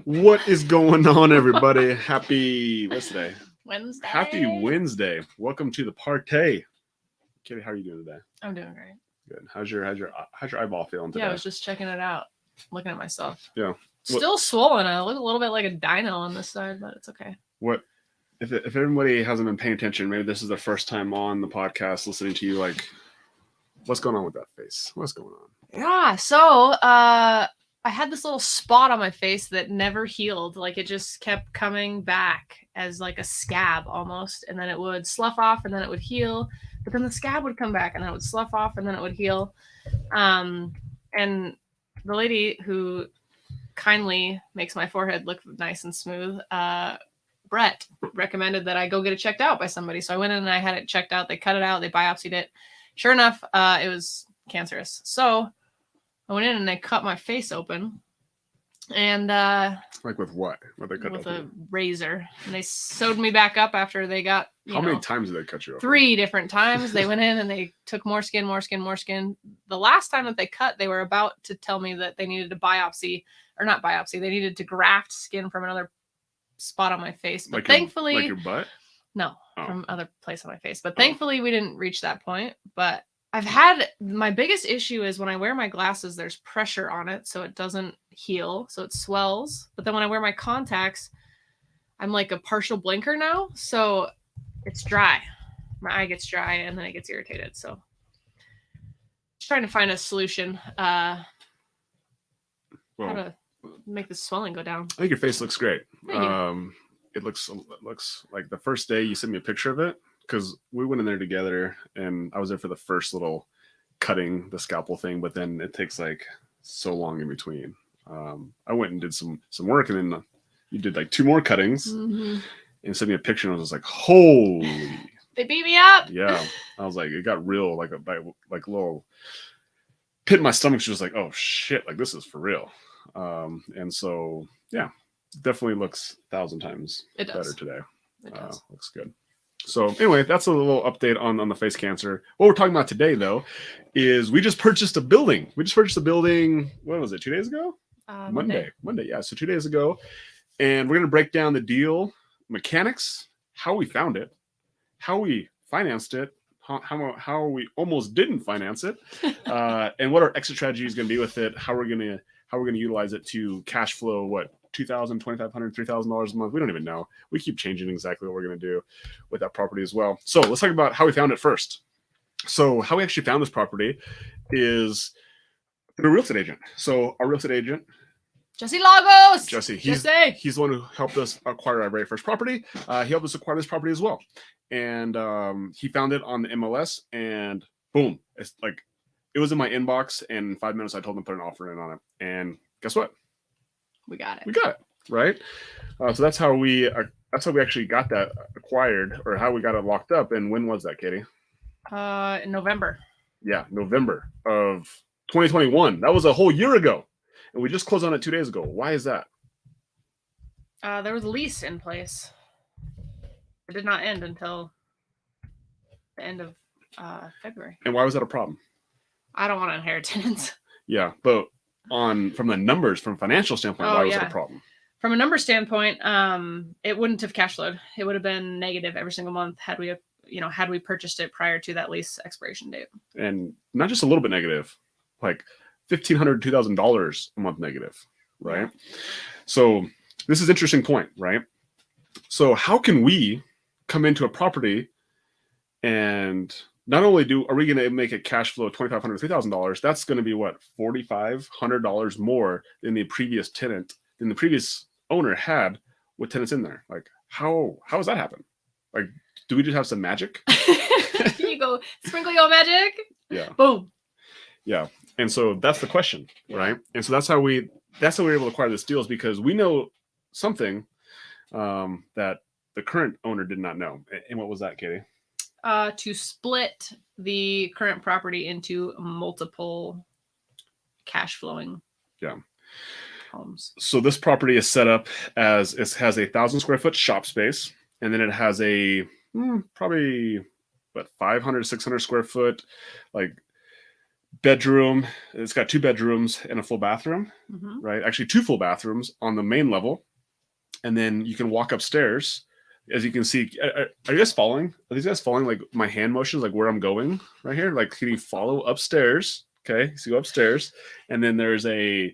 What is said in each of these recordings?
What is going on, everybody? Happy, what's today? Wednesday. Happy Wednesday. Welcome to the party. Kitty, how are you doing today? I'm doing great. Good. How's your eyeball feeling today? Yeah, I was just checking it out, looking at myself. Yeah. Still swollen. I look a little bit like a dino on this side, but it's okay. What if everybody hasn't been paying attention, maybe this is the first time on the podcast listening to you, like, what's going on with that face? What's going on? Yeah, so I had this little spot on my face that never healed. Like, it just kept coming back as like a scab almost, and then it would slough off and then it would heal, but then the scab would come back and then it would slough off and then it would heal. And the lady who kindly makes my forehead look nice and smooth, Brett, recommended that I go get it checked out by somebody. So I went in and I had it checked out. They cut it out, they biopsied it. Sure enough, it was cancerous. So I went in and they cut my face open, and like with what? What they cut with open? a razor, and they sewed me back up after they got. How many times did they cut you open? 3 different times. They went in and they took more skin. The last time that they cut, they were about to tell me that they needed to biopsy, or not biopsy. They needed to graft skin from another spot on my face, but like thankfully, like your butt. No, from other place on my face. But thankfully, we didn't reach that point. But I've had, my biggest issue is when I wear my glasses, there's pressure on it, so it doesn't heal, so it swells. But then when I wear my contacts, I'm like a partial blinker now, so it's dry. My eye gets dry, and then it gets irritated. So just trying to find a solution. How to make the swelling go down. I think your face looks great. Thank you. It looks like the first day you sent me a picture of it, because we went in there together and I was there for the first little cutting the scalpel thing, but then it takes like so long in between. I went and did some work, and then you did like 2 more cuttings and sent me a picture, and I was just like, holy. They beat me up. Yeah. I was like, it got real, like a little pit in my stomach. She was like, oh shit, like this is for real. And so, yeah, definitely looks 1,000 times better today. It does. Looks good. So anyway, that's a little update on the face cancer. What we're talking about today, though, is we just purchased a building. What was it, 2 days ago? Monday. Yeah. So 2 days ago. And we're going to break down the deal, mechanics, how we found it, how we financed it, how we almost didn't finance it, and what our exit strategy is going to be with it, how we're going to utilize it to cash flow, what, $2,000, $2,500, $3,000 a month. We don't even know. We keep changing exactly what we're going to do with that property as well. So let's talk about how we found it first. So how we actually found this property is through a real estate agent. So our real estate agent, Jesse Lagos. He's the one who helped us acquire our very first property. He helped us acquire this property as well. And he found it on the MLS, and boom, it's like, it was in my inbox, and in 5 minutes I told him to put an offer in on it. And guess what? We got it, right? So that's how we actually got that acquired, or how we got it locked up. And when was that, Katie? In November. Yeah, November of 2021. That was a whole year ago, and we just closed on it 2 days ago. Why is that? There was a lease in place. It did not end until the end of February. And why was that a problem? I don't want to inherit tenants. Yeah, but from the numbers, from a financial standpoint, why was it a problem? From a number standpoint, it wouldn't have cash flowed. It would have been negative every single month had we purchased it prior to that lease expiration date. And not just a little bit negative, like $1,500, $2,000 a month negative, right? Yeah. So this is an interesting point, right? So how can we come into a property, and not only are we going to make a cash flow of $2,500, $3,000, that's going to be what, $4,500 more than the previous owner had with tenants in there. Like, how does that happen? Like, do we just have some magic? You go sprinkle your magic. Yeah. Boom. Yeah. And so that's the question, right? And so that's how we're able to acquire this deal, is because we know something that the current owner did not know. And what was that, Katie? To split the current property into multiple cash flowing homes. So this property is set up as, it has 1,000 square foot shop space, and then it has a probably 500, 600 square foot like bedroom. It's got 2 bedrooms and a full bathroom, Mm-hmm. right? Actually, 2 full bathrooms on the main level. And then you can walk upstairs. As you can see, are you guys following? Are these guys following like my hand motions, like where I'm going right here? Like, can you follow upstairs? Okay, so you go upstairs, and then there's I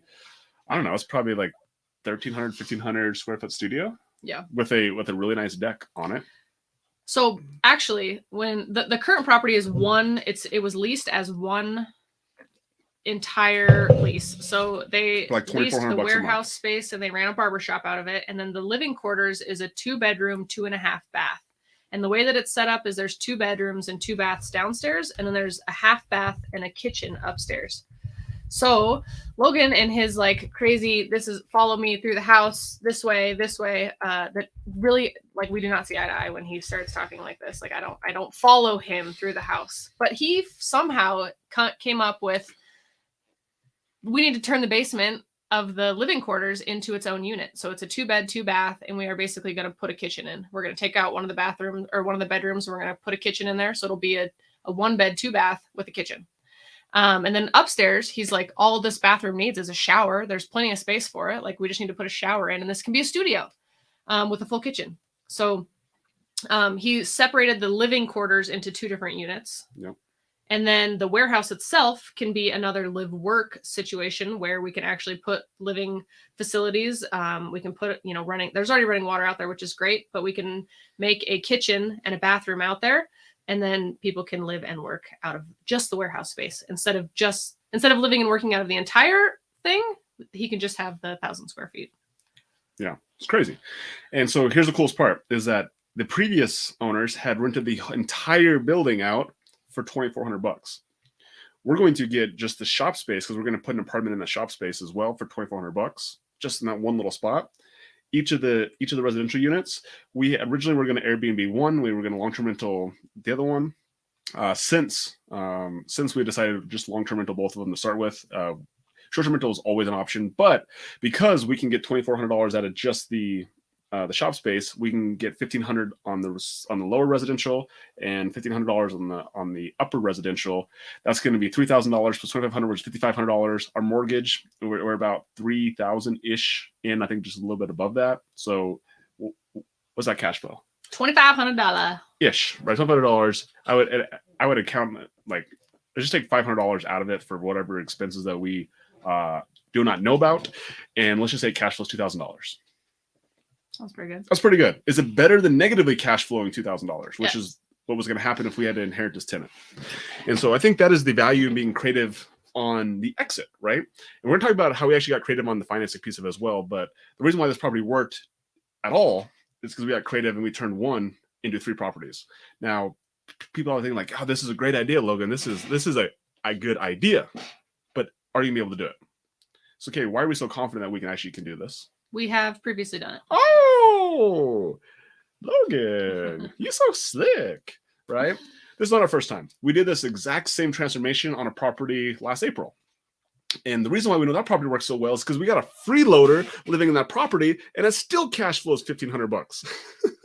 don't know, it's probably like 1,300, 1,500 square foot studio. Yeah. With a really nice deck on it. So actually, when the current property is it was leased as one entire lease. So they like leased the warehouse space and they ran a barbershop out of it. And then the living quarters is a 2-bedroom, 2.5 bath. And the way that it's set up is there's 2 bedrooms and 2 baths downstairs. And then there's a half bath and a kitchen upstairs. So Logan and his like crazy, this is follow me through the house this way, that really like we do not see eye to eye when he starts talking like this. Like I don't follow him through the house, but he somehow came up with, we need to turn the basement of the living quarters into its own unit. So it's a 2-bed, 2-bath, and we are basically going to put a kitchen in. We're going to take out one of the bathrooms or one of the bedrooms. And we're going to put a kitchen in there. So it'll be a 1-bed, 2-bath with a kitchen. And then upstairs, he's like, all this bathroom needs is a shower. There's plenty of space for it. Like we just need to put a shower in, and this can be a studio with a full kitchen. So he separated the living quarters into 2 different units. Yep. And then the warehouse itself can be another live-work situation where we can actually put living facilities. We can put, running. There's already running water out there, which is great. But we can make a kitchen and a bathroom out there. And then people can live and work out of just the warehouse space instead of living and working out of the entire thing. He can just have the 1,000 square feet. Yeah, it's crazy. And so here's the coolest part is that the previous owners had rented the entire building out for $2,400. We're going to get just the shop space because we're going to put an apartment in the shop space as well for $2,400, just in that one little spot. Each of the residential units, we originally were going to Airbnb one, we were going to long-term rental the other one. Since we decided just long-term rental both of them to start with, short-term rental is always an option, but because we can get $2,400 out of just the shop space, we can get $1,500 on the lower residential and $1,500 on the upper residential. That's going to be $3,000 plus $2,500, which is $5,500. Our mortgage, we're about $3,000 ish in. I think just a little bit above that. So, what's that cash flow? $2,500 ish, right? $2,500. I would account like just take $500 out of it for whatever expenses that we do not know about, and let's just say cash flow is $2,000. That's pretty good. That's pretty good. Is it better than negatively cash flowing $2,000, which is what was going to happen if we had to inherit this tenant? And so I think that is the value in being creative on the exit, right? And we're going to talk about how we actually got creative on the financing piece of it as well. But the reason why this property worked at all is because we got creative and we turned one into 3 properties. Now, people are thinking like, "Oh, this is a great idea, Logan. This is a good idea," but are you going to be able to do it? So, okay, why are we so confident that we can do this? We have previously done it. Oh, Logan, you're so slick, right? This is not our first time. We did this exact same transformation on a property last April. And the reason why we know that property works so well is because we got a freeloader living in that property, and it still cash flows $1,500.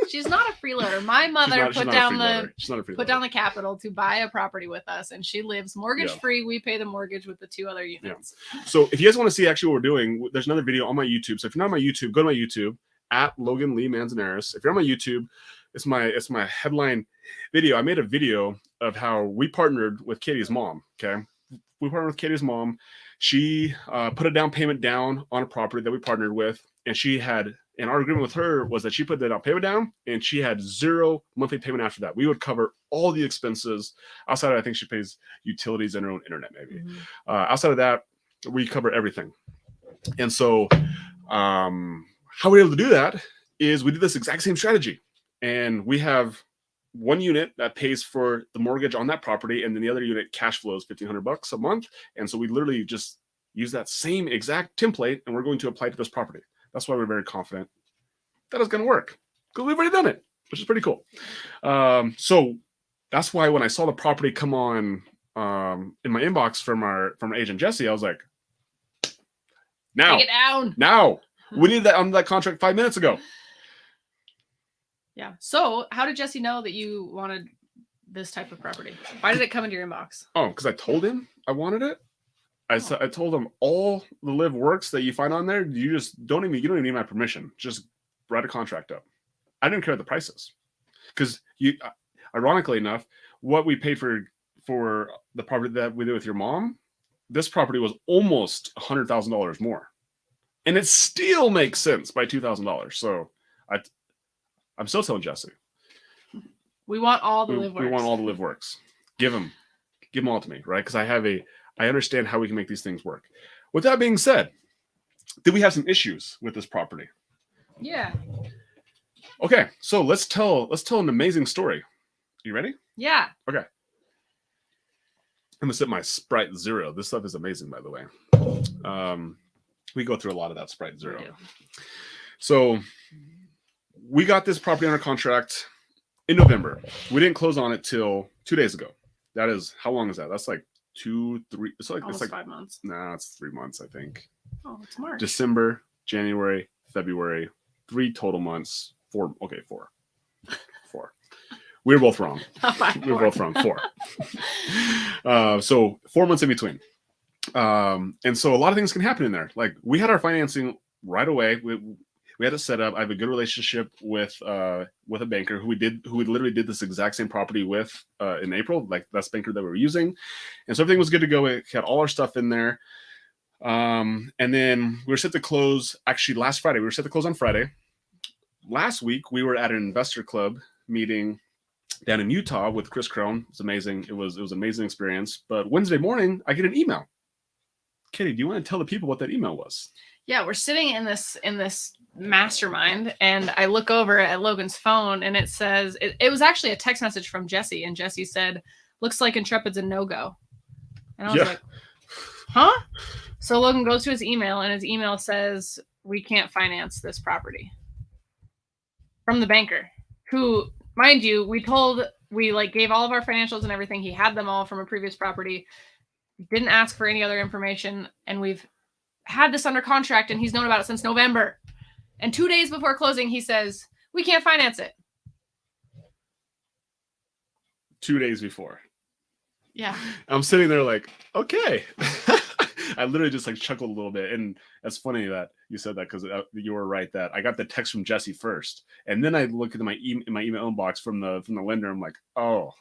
She's not a freeloader. My mother put down the capital to buy a property with us, and she lives mortgage free. We pay the mortgage with the 2 other units. Yeah. So if you guys want to see actually what we're doing, there's another video on my YouTube. So if you're not on my YouTube, go to my YouTube at Logan Lee Manzanares. If you're on my YouTube, it's my headline video. I made a video of how we partnered with Katie's mom. Okay, we partnered with Katie's mom. She put a down payment down on a property that we partnered with, and our agreement with her was that she put the down payment down and she had 0 monthly payment after that. We would cover all the expenses outside of, I think she pays utilities and her own internet maybe. Mm-hmm. Outside of that, we cover everything. And so how we're able to do that is we did this exact same strategy. And we have one unit that pays for the mortgage on that property, and then the other unit cash flows $1,500 a month. And so we literally just use that same exact template, and we're going to apply it to this property. That's why we're very confident that it's going to work, because we've already done it, which is pretty cool. So that's why when I saw the property come on in my inbox from our agent Jesse, I was like, now, take it down. Now we needed that on that contract 5 minutes ago. Yeah. So how did Jesse know that you wanted this type of property? Why did it come into your inbox? Oh, because I told him I wanted it. I told him all the live works that you find on there, you don't even need my permission. Just write a contract up. I didn't care what the price is. Because ironically enough, what we paid for the property that we did with your mom, this property was almost $100,000 more. And it still makes sense by $2,000. So I'm still telling Jesse. We want all the live works. We want all the live works. Give them all to me, right? Because I understand how we can make these things work. With that being said, did we have some issues with this property? Yeah. Okay, so let's tell an amazing story. You ready? Yeah. Okay. I'm gonna set my Sprite 0. This stuff is amazing, by the way. We go through a lot of that Sprite 0. So we got this property under contract in November. We didn't close on it till 2 days ago. That is, how long is that? That's like 2, 3. It's like 5 months. Nah, it's 3 months, I think. Oh, it's March. December, January, February, 3 total months. 4. Okay, 4. 4. We were both wrong. We were both wrong. 4. So 4 months in between. And so a lot of things can happen in there. Like, we had our financing right away. We had it set up. I have a good relationship with a banker who we literally did this exact same property with in April. Like, that's the banker that we were using, and so everything was good to go. We had all our stuff in there, and then we were set to close. Actually, last Friday we were set to close on Friday. Last week we were at an investor club meeting down in Utah with Chris Crone. It's amazing. It was an amazing experience. But Wednesday morning I get an email. Katie, do you want to tell the people what that email was? Yeah, we're sitting in this mastermind, and I look over at Logan's phone, and it says it was actually a text message from Jesse, and Jesse said, "Looks like Intrepid's a no-go." And I was like, "Huh?" So Logan goes to his email, and his email says, "We can't finance this property." From the banker, who, mind you, we gave all of our financials and everything. He had them all from a previous property. Didn't ask for any other information, and we've had this under contract, and he's known about it since November. And 2 days before closing, he says, "We can't finance it." 2 days before. Yeah. I'm sitting there like, okay. I literally just like chuckled a little bit. And it's funny that you said that, because you were right that I got the text from Jesse first. And then I look at my email inbox from the lender. I'm like, oh,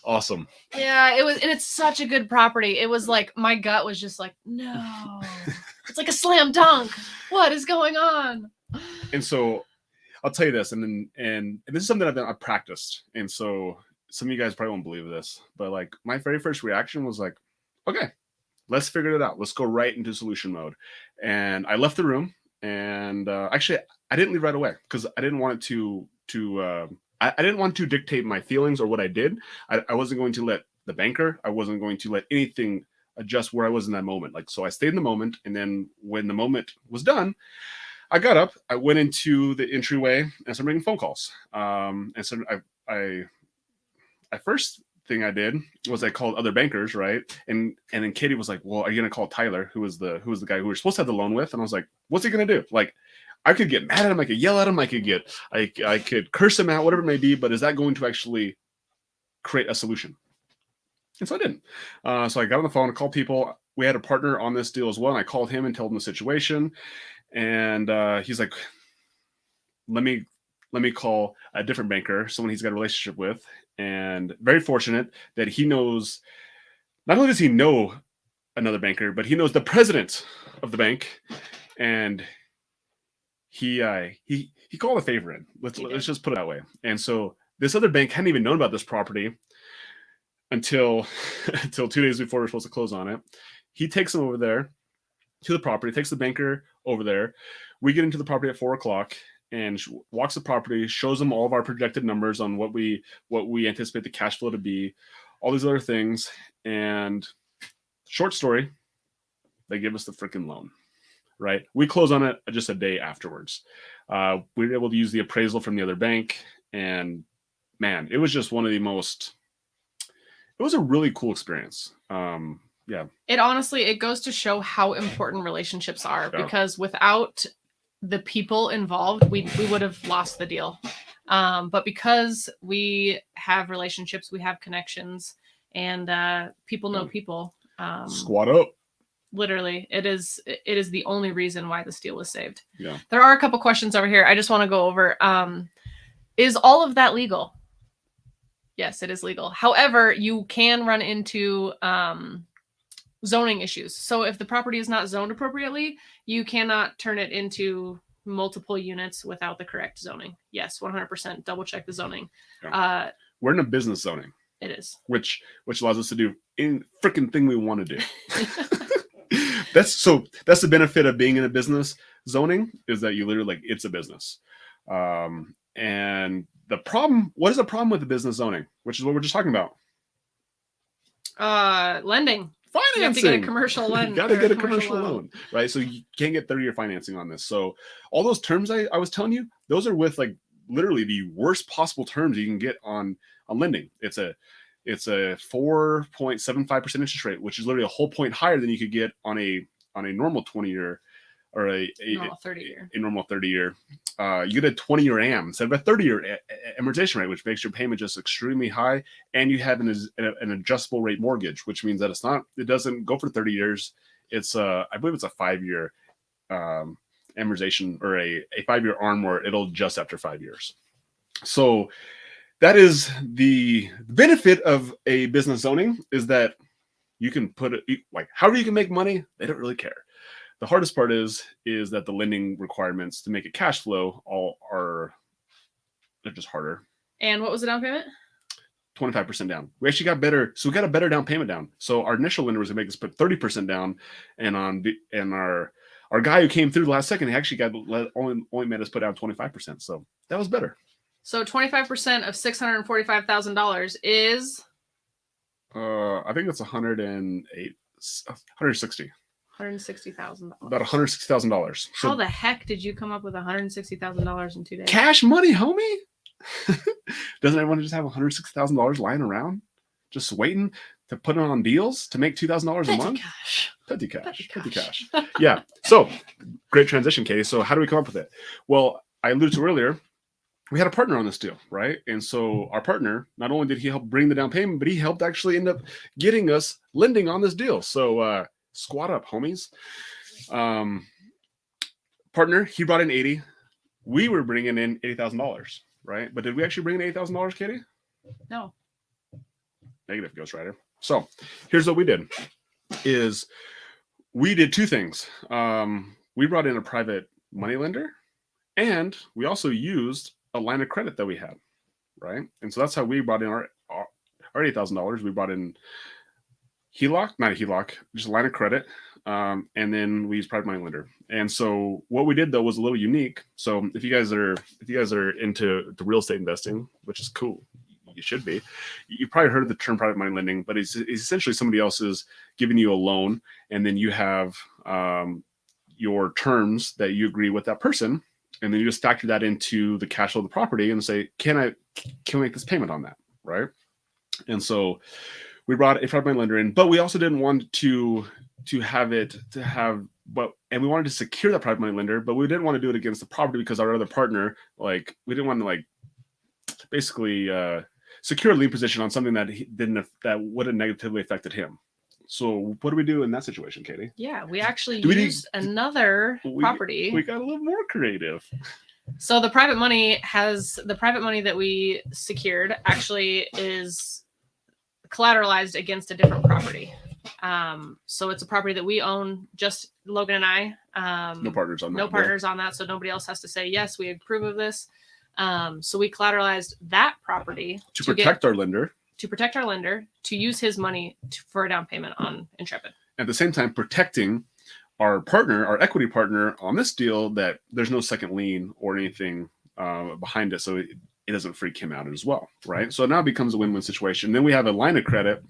awesome. Yeah, it was. And it's such a good property. It was like, my gut was just like, no, it's like a slam dunk. What is going on? And so I'll tell you this, and this is something I've practiced. And so some of you guys probably won't believe this, but like, my very first reaction was like, okay, let's figure it out. Let's go right into solution mode. And I left the room, and actually I didn't leave right away, because I didn't want it I didn't want to dictate my feelings or what I did. I wasn't going to let the banker, I wasn't going to let anything adjust where I was in that moment. Like, so I stayed in the moment, and then when the moment was done, I got up, I went into the entryway and started making phone calls. And so I first thing I did was I called other bankers, right? And then Katie was like, "Well, are you gonna call Tyler, who was the guy who we were supposed to have the loan with?" And I was like, "What's he gonna do?" Like, I could get mad at him, I could yell at him, I could curse him out, whatever it may be, but is that going to actually create a solution? And so I didn't. So I got on the phone, I called people. We had a partner on this deal as well, and I called him and told him the situation. And he's like, let me call a different banker, someone he's got a relationship with. And very fortunate that he knows, not only does he know another banker, but he knows the president of the bank. And he called a favor in. Let's just put it that way. And so this other bank hadn't even known about this property until 2 days before we're supposed to close on it. He takes them over there to the property, takes the banker over there. We get into the property at 4:00 and walks the property, shows them all of our projected numbers on what we anticipate the cash flow to be, all these other things. And short story, they give us the freaking loan, right? We close on it just a day afterwards. We were able to use the appraisal from the other bank, and man, it was just one of the most, it was a really cool experience. Yeah. It honestly, it goes to show how important relationships are, because without the people involved, we would have lost the deal. But because we have relationships, we have connections, and people know people. Squat up. Literally, it is the only reason why this deal was saved. Yeah. There are a couple questions over here. I just want to go over. Is all of that legal? Yes, it is legal. However, you can run into zoning issues. So if the property is not zoned appropriately, you cannot turn it into multiple units without the correct zoning. Yes, 100%. Double check the zoning. Yeah. We're in a business zoning. It is. Which allows us to do any freaking thing we want to do. That's the benefit of being in a business zoning, is that you literally, like, it's a business. And what is the problem with the business zoning, which is what we're just talking about? Lending. Financing. You have to get a commercial loan. You got to get a commercial loan, right? So you can't get 30-year financing on this. So all those terms I was telling you, those are with, like, literally the worst possible terms you can get on lending. It's a 4.75% interest rate, which is literally a whole point higher than you could get on a normal 20-year or a normal 30-year. A normal 30-year. You get a 20-year AM instead of a 30-year amortization rate, which makes your payment just extremely high. And you have an adjustable rate mortgage, which means that it doesn't go for 30 years. It's I believe it's a 5-year amortization, or a 5-year ARM, where it'll adjust after 5 years. So that is the benefit of a business zoning, is that you can put it, like, however you can make money. They don't really care. The hardest part is that the lending requirements to make it cash flow they're just harder. And what was the down payment? 25% down. We actually got better. So we got a better down payment down. So our initial lender was going to make us put 30% down, and our guy who came through the last second, he actually only made us put down 25%. So that was better. So 25% of $645,000 is? I think it's 160. $160,000. About $160,000. How the heck did you come up with $160,000 in 2 days? Cash money, homie. Doesn't everyone just have $160,000 lying around, just waiting to put it on deals to make $2,000 a month? Petty cash. Yeah. So great transition, Katie. So how do we come up with it? Well, I alluded to earlier, we had a partner on this deal, right? And so our partner, not only did he help bring the down payment, but he helped actually end up getting us lending on this deal. So squat up, homies. Partner, he brought in 80. We were bringing in $80,000, right? But did we actually bring in $80,000, Katie? No. Negative, Ghost Rider. So here's what we did: is we did two things. We brought in a private money lender, and we also used a line of credit that we had, right? And so that's how we brought in our $80,000. We brought in HELOC, not a HELOC, just a line of credit, and then we used private money lender. And so what we did, though, was a little unique. So if you guys are into the real estate investing, which is cool, you should be. You probably heard of the term private money lending, but it's essentially somebody else is giving you a loan, and then you have your terms that you agree with that person, and then you just factor that into the cash flow of the property and say, can we make this payment on that, right? And so we brought a private money lender in, but we also didn't want to and we wanted to secure that private money lender, but we didn't want to do it against the property, because our other partner, like, we didn't want to, like, basically secure a lien position on something that that would have negatively affected him. So what do we do in that situation, Katie? Yeah, we actually used another property. We got a little more creative. So the private money that we secured actually is collateralized against a different property. So it's a property that we own, just Logan and I. No partners on that. No partners on that, so nobody else has to say, yes, we approve of this. So we collateralized that property to protect our lender. To use his money for a down payment on Intrepid. At the same time, protecting our partner, our equity partner on this deal, that there's no second lien or anything behind it, so it doesn't freak him out as well, right? So now it becomes a win-win situation. Then we have a line of credit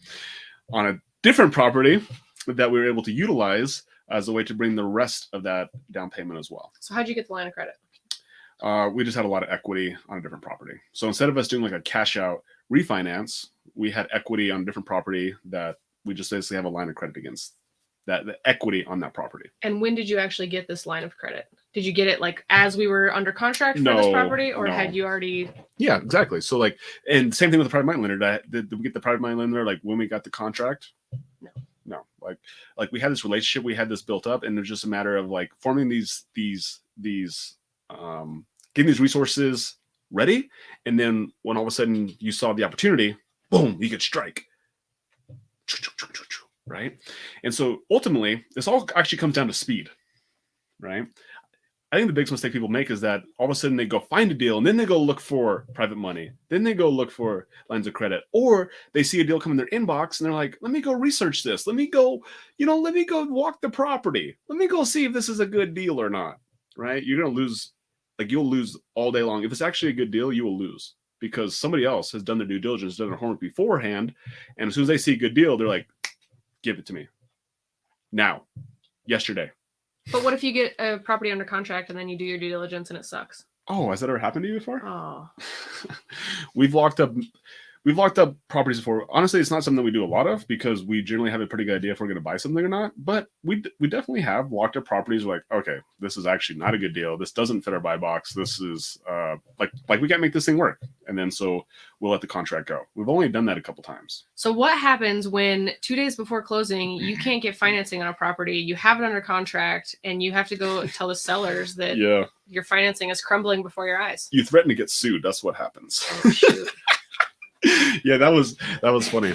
on a different property that we were able to utilize as a way to bring the rest of that down payment as well. So how'd you get the line of credit? We just had a lot of equity on a different property. So instead of us doing like a cash out refinance, we had equity on a different property that we just basically have a line of credit against the equity on that property. And when did you actually get this line of credit? Did you get it like as we were under contract for this property, or had you already? Yeah, exactly. So like, and same thing with the private money lender. Did we get the private money lender like when we got the contract? No. Like we had this relationship, we had this built up, and it's just a matter of like forming these getting these resources ready, and then when all of a sudden you saw the opportunity, boom, you could strike. Right? And so ultimately, this all actually comes down to speed, right? I think the biggest mistake people make is that all of a sudden they go find a deal and then they go look for private money. Then they go look for lines of credit, or they see a deal come in their inbox and they're like, let me go research this. Let me go walk the property. Let me go see if this is a good deal or not, right? You're going to lose, like you'll lose all day long. If it's actually a good deal, you will lose because somebody else has done their due diligence, done their homework beforehand. And as soon as they see a good deal, they're like, give it to me now, yesterday. But what if you get a property under contract and then you do your due diligence and it sucks? Oh, has that ever happened to you before? Oh, We've locked up properties before. Honestly, it's not something that we do a lot of because we generally have a pretty good idea if we're going to buy something or not. But we definitely have locked up properties. Like, okay, this is actually not a good deal. This doesn't fit our buy box. This is like we can't make this thing work. And then so we'll let the contract go. We've only done that a couple times. So what happens when 2 days before closing you can't get financing on a property? You have it under contract, and you have to go tell the sellers that your financing is crumbling before your eyes. You threaten to get sued. That's what happens. Oh, shoot. Yeah, that was funny.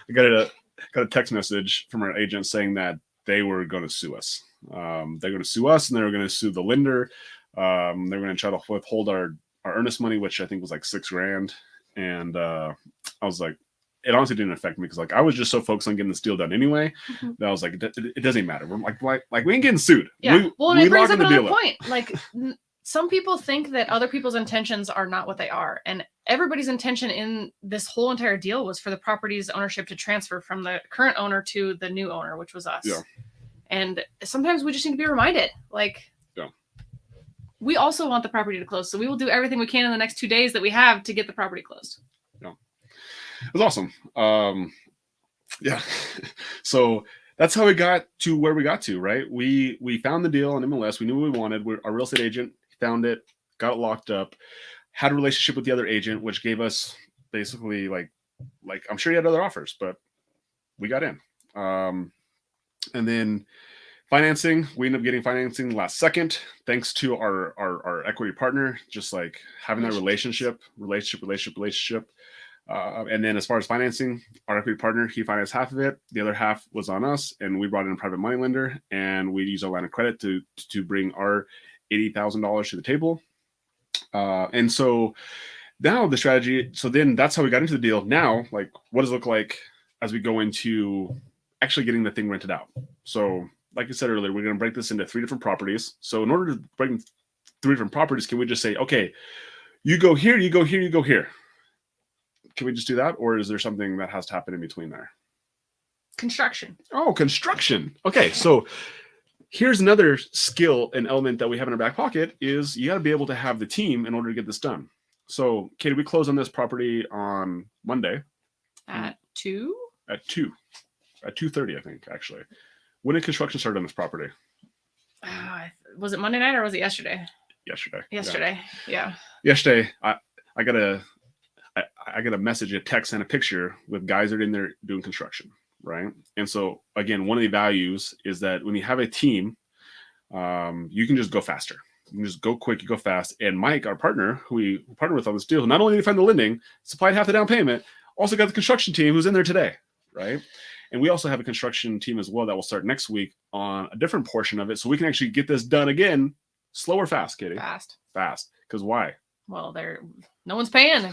I got a text message from our agent saying that they were going to sue us. They're going to sue us, and they were going to sue the lender. They were going to try to withhold our earnest money, which I think was like $6,000. And I was like, it honestly didn't affect me because like I was just so focused on getting this deal done anyway that I was like, it doesn't matter. We're like we ain't getting sued. Yeah. And it brings up another point. Like some people think that other people's intentions are not what they are, and everybody's intention in this whole entire deal was for the property's ownership to transfer from the current owner to the new owner, which was us. Yeah. And sometimes we just need to be reminded, like, we also want the property to close. So we will do everything we can in the next 2 days that we have to get the property closed. Yeah. It was awesome. Yeah. So that's how we got to where we got to, right? We found the deal on MLS. We knew what we wanted. Our real estate agent found it, got it locked up, had a relationship with the other agent, which gave us basically like I'm sure he had other offers, but we got in. And then financing, we ended up getting financing last second, thanks to our equity partner, just like having that relationship. And then as far as financing, our equity partner, he financed half of it. The other half was on us, and we brought in a private money lender, and we used our line of credit to bring our $80,000 to the table. And so now the strategy, so then that's how we got into the deal. Now, like, what does it look like as we go into actually getting the thing rented out? So like I said earlier, we're going to break this into 3 different properties. So in order to break 3 different properties, can we just say, okay, you go here, you go here, you go here? Can we just do that? Or is there something that has to happen in between there? Construction. Oh, construction. Okay. So here's another skill and element that we have in our back pocket is you got to be able to have the team in order to get this done. So, Katie, we close on this property on Monday. At 2? At 2. At 2:30, I think, actually. When did construction start on this property? Was it Monday night or was it yesterday? Yesterday. Yeah. Yesterday, I got a message, a text, and a picture with guys that are in there doing construction, right? And so, again, one of the values is that when you have a team, you can just go faster. You can just go quick, you go fast. And Mike, our partner, who we partnered with on this deal, not only did he find the lending, supplied half the down payment, also got the construction team who's in there today, right? And we also have a construction team as well that will start next week on a different portion of it, so we can actually get this done again, slow or fast, Katie? Fast. Because why? Well, no one's paying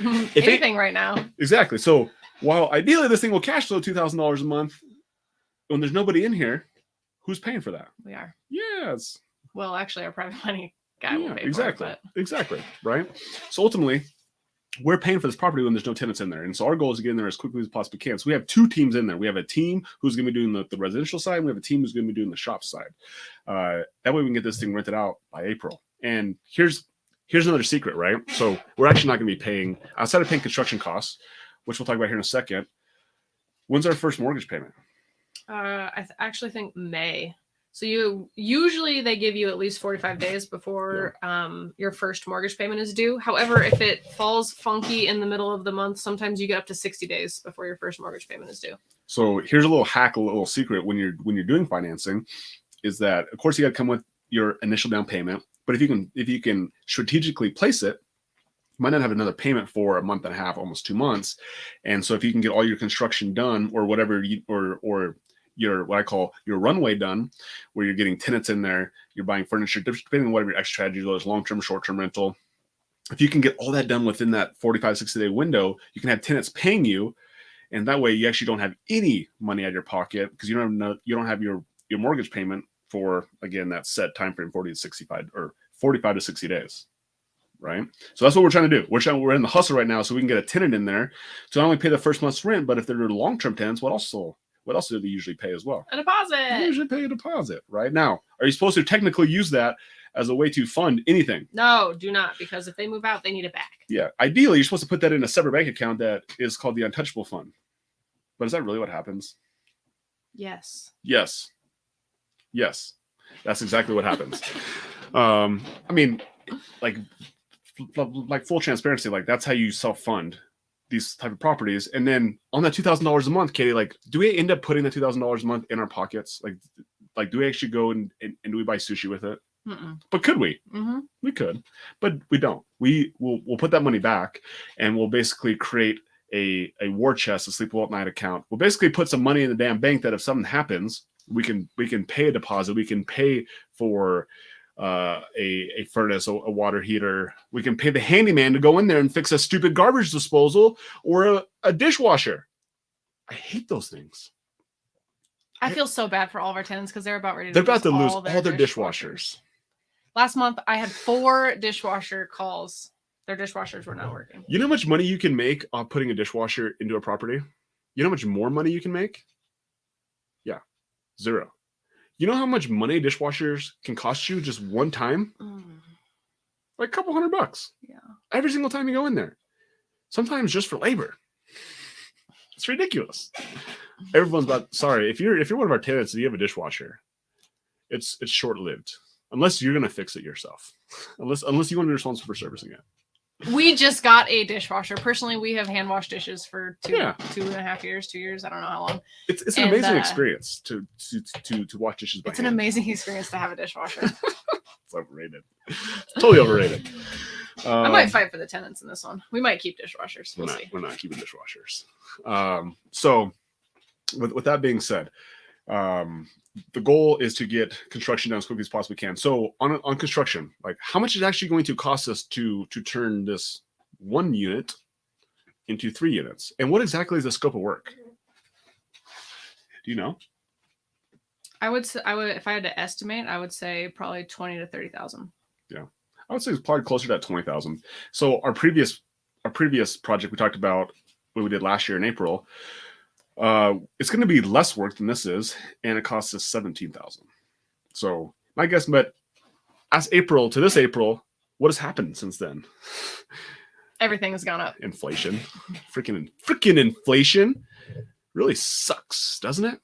anything right now. Exactly. So while ideally this thing will cash flow $2,000 a month, when there's nobody in here, who's paying for that? We are. Yes. Well, actually, our private money guy will pay exactly. for it. Exactly. Right. So ultimately, we're paying for this property when there's no tenants in there. And so our goal is to get in there as quickly as possibly can. So we have 2 teams in there. We have a team who's going to be doing the residential side, and we have a team who's going to be doing the shop side. That way we can get this thing rented out by April. And here's another secret, right? So we're actually not going to be paying, outside of paying construction costs, which we'll talk about here in a second. When's our first mortgage payment? I actually think May. So usually they give you at least 45 days before your first mortgage payment is due. However, if it falls funky in the middle of the month, sometimes you get up to 60 days before your first mortgage payment is due. So here's a little hack, a little secret when you're doing financing, is that of course you got to come with your initial down payment, but if you can strategically place it, you might not have another payment for a month and a half, almost 2 months. And so if you can get all your construction done or whatever or your what I call your runway done, where you're getting tenants in there, you're buying furniture, depending on whatever your exit strategy is, long-term, short-term rental. If you can get all that done within that 45, 60-day window, you can have tenants paying you, and that way you actually don't have any money out of your pocket because you don't have your mortgage payment for, again, that set time frame, 40 to 65 or 45 to 60 days. Right. So that's what we're trying to do. We're in the hustle right now so we can get a tenant in there to not only pay the first month's rent, but if they're long-term tenants, what else do they usually pay as well? A deposit. They usually pay a deposit. Right. Now, are you supposed to technically use that as a way to fund anything? No, do not, because if they move out, they need it back. Yeah. Ideally, you're supposed to put that in a separate bank account that is called the untouchable fund. But is that really what happens? Yes. Yes. Yes. That's exactly what happens. I mean, like full transparency, like that's how you self-fund these type of properties. And then on that $2,000 a month, Katie, like, do we end up putting the $2,000 a month in our pockets? Like do we actually go and do we buy sushi with it? Mm-mm. But could we? Mm-hmm. We could, but we don't. We'll put that money back, and we'll basically create a war chest, a sleep well at night account. We'll basically put some money in the damn bank that if something happens, we can pay a deposit. We can pay for a furnace, a water heater. We can pay the handyman to go in there and fix a stupid garbage disposal or a dishwasher. I hate those things. I feel so bad for all of our tenants because they're about ready to They're about to lose all their dishwashers. Last month, I had 4 dishwasher calls. Their dishwashers were not working. You know how much money you can make on putting a dishwasher into a property? You know how much more money you can make? Yeah, 0. You know how much money dishwashers can cost you just one time? Like a couple $100. Yeah. Every single time you go in there. Sometimes just for labor. It's ridiculous. Everyone's sorry, if you're one of our tenants and you have a dishwasher, it's short-lived. Unless you're gonna fix it yourself. Unless you want to be responsible for servicing it. We just got a dishwasher. Personally, we have hand washed dishes for 2.5 years, 2 years. I don't know how long. It's an amazing experience to wash dishes by hand. It's an amazing experience to have a dishwasher. It's overrated. It's totally overrated. I might fight for the tenants in this one. We might keep dishwashers. We'll see. We're not keeping dishwashers. So with that being said, the goal is to get construction done as quickly as possibly can. So on construction, like how much is actually going to cost us to turn this 1 unit into 3 units? And what exactly is the scope of work? Do you know? I would if I had to estimate, I would say probably 20 to 30,000. Yeah. I would say it's probably closer to that 20,000. So our previous project we talked about what we did last year in April, it's going to be less work than this is, and it costs us 17,000. So my guess, but as April to this April, what has happened since then? Everything has gone up. Inflation, freaking inflation, really sucks, doesn't it?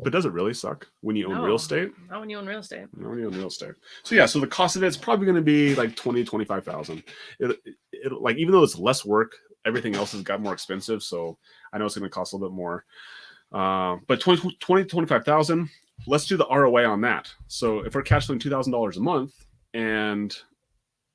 But does it really suck when you own real estate? Not when you own real estate. Not when you own real estate. So yeah, so the cost of it's probably going to be like 20, 25,000. It like, even though it's less work, everything else has got more expensive. So I know it's going to cost a little bit more. But 20 to 25,000, let's do the ROA on that. So if we're cash flowing $2,000 a month and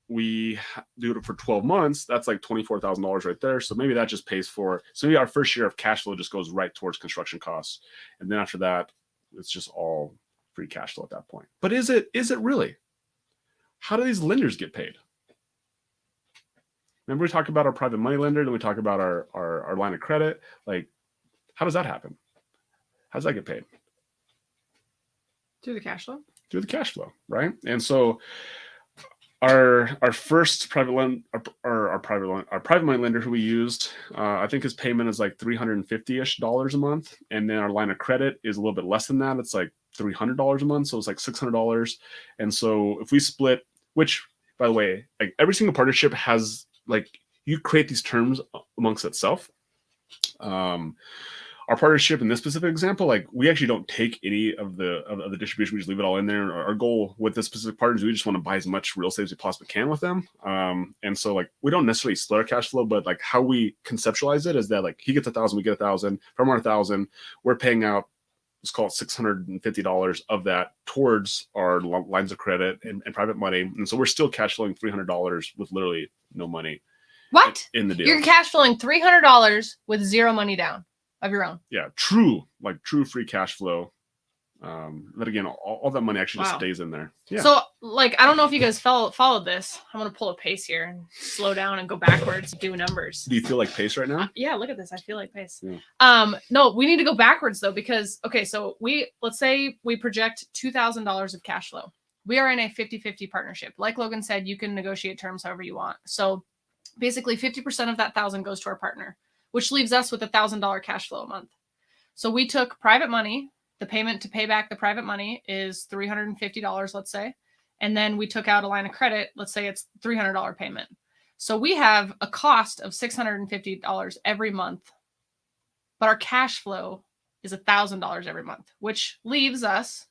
we do it for 12 months, that's like $24,000 right there. So maybe that just pays for, so maybe our first year of cash flow just goes right towards construction costs. And then after that, it's just all free cash flow at that point. But is it really? How do these lenders get paid? Remember we talked about our private money lender, then we talk about our line of credit. Like, how does that happen? How does that get paid? Through the cash flow? Through the cash flow, right? And so our first private loan, our private money lender who we used, I think his payment is like $350-ish a month, and then our line of credit is a little bit less than that. It's like $300 a month, so it's like $600. And so if we split, which by the way, like every single partnership has, like, you create these terms amongst itself. Our our partnership in this specific example, like we actually don't take any of the distribution. We just leave it all in there. Our goal with this specific partner is we just want to buy as much real estate as we possibly can with them. And so like we don't necessarily split our cash flow, but like how we conceptualize it is that like he gets 1,000, we get 1,000. From our 1,000, we're paying out, let's call it $650 of that towards our lines of credit and private money. And so we're still cash flowing $300 with literally no money. What? In the deal. You're cash flowing $300 with zero money down of your own. Yeah, true free cash flow. But again, all that money actually just stays in there. Yeah. So, like, I don't know if you guys followed this. I'm gonna pull a pace here and slow down and go backwards, do numbers. Do you feel like pace right now? Yeah, look at this. I feel like pace. Yeah. No, we need to go backwards though, because okay, so let's say we project $2,000 of cash flow. We are in a 50-50 partnership. Like Logan said, you can negotiate terms however you want. So basically 50% of that 1,000 goes to our partner, which leaves us with $1,000 cash flow a month. So we took private money. The payment to pay back the private money is $350, let's say. And then we took out a line of credit. Let's say it's $300 payment. So we have a cost of $650 every month, but our cash flow is $1,000 every month, which leaves us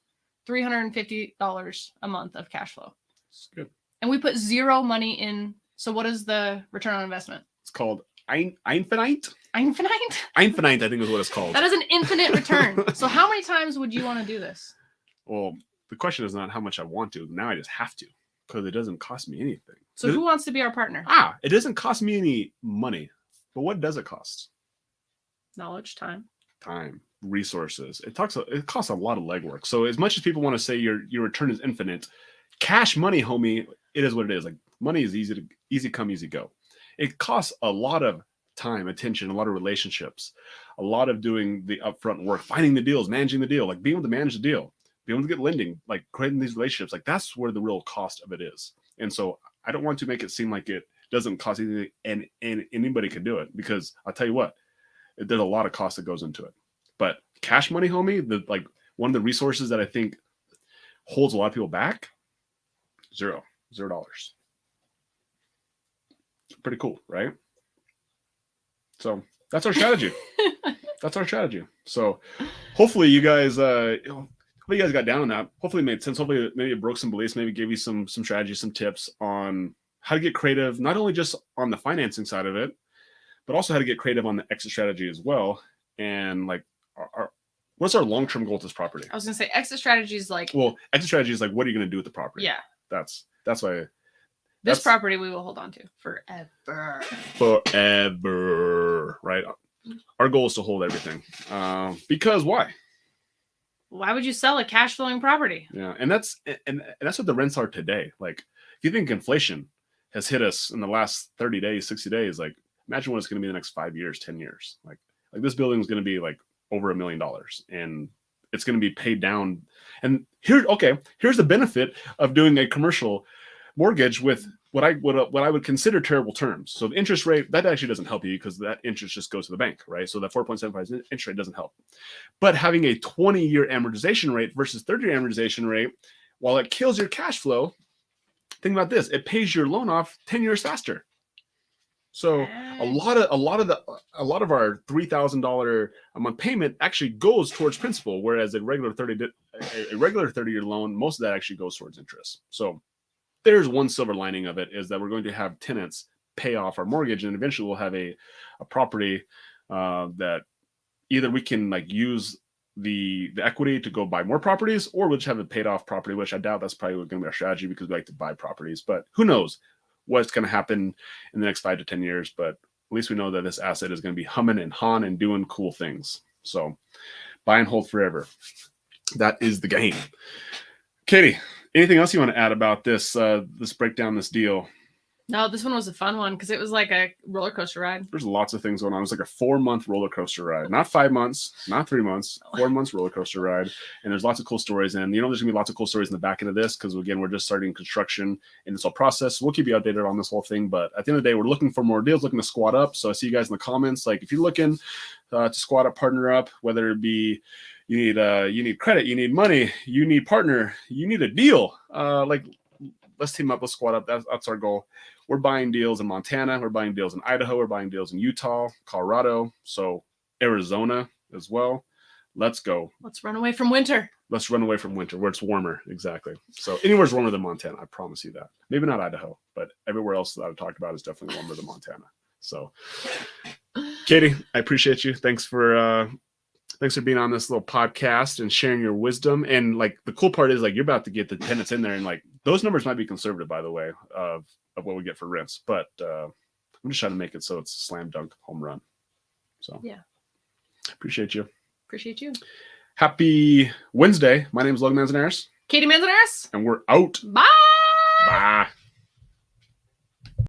$350 a month of cash flow. That's good. And we put zero money in. So what is the return on investment? It's called infinite. Infinite? Infinite, I think is what it's called. That is an infinite return. So how many times would you want to do this? Well, the question is not how much I want to. Now I just have to, because it doesn't cost me anything. So who wants to be our partner? It doesn't cost me any money. But what does it cost? Knowledge, time, resources. It costs a lot of legwork. So as much as people want to say your return is infinite, cash money, homie, it is what it is. Like money is easy come, easy go. It costs a lot of time, attention, a lot of relationships, a lot of doing the upfront work, finding the deals, managing the deal, like being able to manage the deal, being able to get lending, like creating these relationships. Like that's where the real cost of it is. And so I don't want to make it seem like it doesn't cost anything and anybody can do it, because I'll tell you what, there's a lot of cost that goes into it. But cash money, homie, like one of the resources that I think holds a lot of people back, $0. Pretty cool, right? So that's our strategy. So hopefully you guys, hopefully you guys got down on that. Hopefully it made sense. Hopefully maybe it broke some beliefs, maybe gave you some strategies, some tips on how to get creative, not only just on the financing side of it, but also how to get creative on the exit strategy as well. And like, what's our long-term goal with this property? I was gonna say exit strategy is like. Well, exit strategy is like, what are you gonna do with the property? Yeah. That's why. This property we will hold on to forever. Forever, right? Our goal is to hold everything. Because why? Why would you sell a cash flowing property? Yeah, and that's what the rents are today. Like, if you think inflation has hit us in the last 30 days, 60 days, like imagine what it's going to be the next 5 years, 10 years. Like this building is going to be like over $1 million, and it's going to be paid down. And here's the benefit of doing a commercial mortgage with what I would consider terrible terms. So the interest rate, that actually doesn't help you, because that interest just goes to the bank, right? So that 4.75 interest rate doesn't help. But having a 20-year amortization rate versus 30-year amortization rate, while it kills your cash flow, think about this: it pays your loan off 10 years faster. So a lot of our $3,000 a month payment actually goes towards principal, whereas a regular 30-year loan, most of that actually goes towards interest. So there's one silver lining of it, is that we're going to have tenants pay off our mortgage, and eventually we'll have a property that either we can like use the equity to go buy more properties, or we'll just have a paid off property, which I doubt that's probably going to be our strategy, because we like to buy properties. But who knows what's going to happen in the next 5 to 10 years. But at least we know that this asset is going to be humming and hawing and doing cool things. So buy and hold forever. That is the game. Katie, anything else you want to add about this breakdown, this deal? No, this one was a fun one because it was like a roller coaster ride. There's lots of things going on. It was like a 4-month roller coaster ride, not 5 months, not 3 months, 4 months roller coaster ride. And there's lots of cool stories. And there's gonna be lots of cool stories in the back end of this, because again, we're just starting construction in this whole process. So we'll keep you updated on this whole thing. But at the end of the day, we're looking for more deals, looking to squat up. So I see you guys in the comments. Like, if you're looking to squat up, partner up, whether it be you need credit, you need money, you need partner, you need a deal. Let's team up, let's squat up. That's our goal. We're buying deals in Montana. We're buying deals in Idaho. We're buying deals in Utah, Colorado. So Arizona, as well. Let's go. Let's run away from winter. Let's run away from winter where it's warmer. Exactly. So anywhere's warmer than Montana. I promise you that. Maybe not Idaho, but everywhere else that I've talked about is definitely warmer than Montana. So Katie, I appreciate you. Thanks for being on this little podcast and sharing your wisdom. And like the cool part is like you're about to get the tenants in there, and like those numbers might be conservative, by the way, of what we get for rents. But I'm just trying to make it so it's a slam dunk home run. So yeah, appreciate you. Appreciate you. Happy Wednesday. My name is Logan Manzanares. Katie Manzanares. And we're out. Bye. Bye.